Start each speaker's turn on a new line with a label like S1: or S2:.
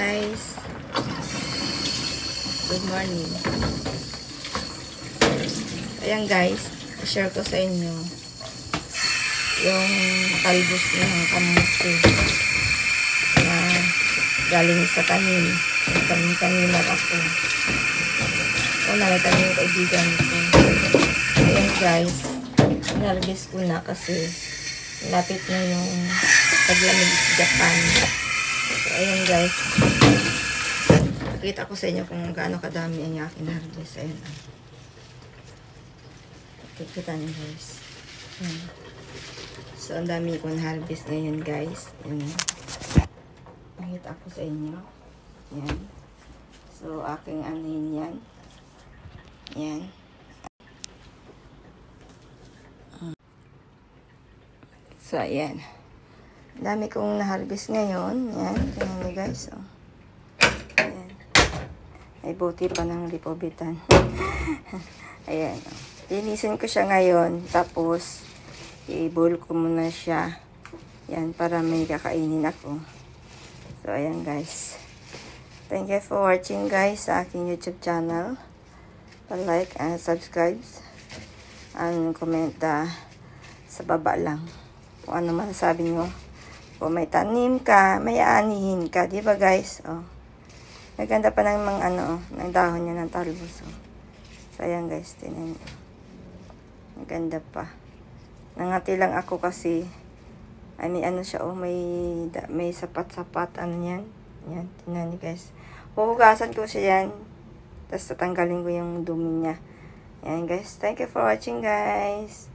S1: guys. Good morning. Ayan guys, i-share ko sa inyo yung talbos ng kamuti na galing sa tanim. Tanim ako. Una, may tanim yung kaibigan ko. Ayan guys, inarbis ko na kasi lapit na yung paglamig sa Japan. So, ayan guys. Pakita ko sa inyo kung gaano kadami ang aking harvest. Ayan. Kita niyo guys. Ayan. So, ang dami kong harvest ngayon guys. Ayan. Pakita ko sa inyo. Ayan. So, aking anin yan. Ayan. So, ayan. Dami kong na-harvest ngayon. Ayan. Tingnan nyo guys. Oh. Ayan. May buti pa ng lipobitan. Ayan. Linisin ko siya ngayon. Tapos, i-boil ko muna siya. Ayan. Para may kakainin ako. So, ayan guys. Thank you for watching guys sa aking YouTube channel. Pa-like and subscribe. And comment sa baba lang. Kung ano man sabi nyo. Kung may tanim ka, may aanihin ka. Diba guys? Oh. Maganda pa ng mga ng dahon niya ng talbos. Oh. So, ayan guys. Tinan nyo. Maganda pa. Nangati lang ako kasi ay may siya. Oh, may sapat-sapat. Ano yan? Yan. Tinan nyo guys. Huhugasan ko siya yan. Tapos tatanggalin ko yung dumi niya. Ayan guys. Thank you for watching guys.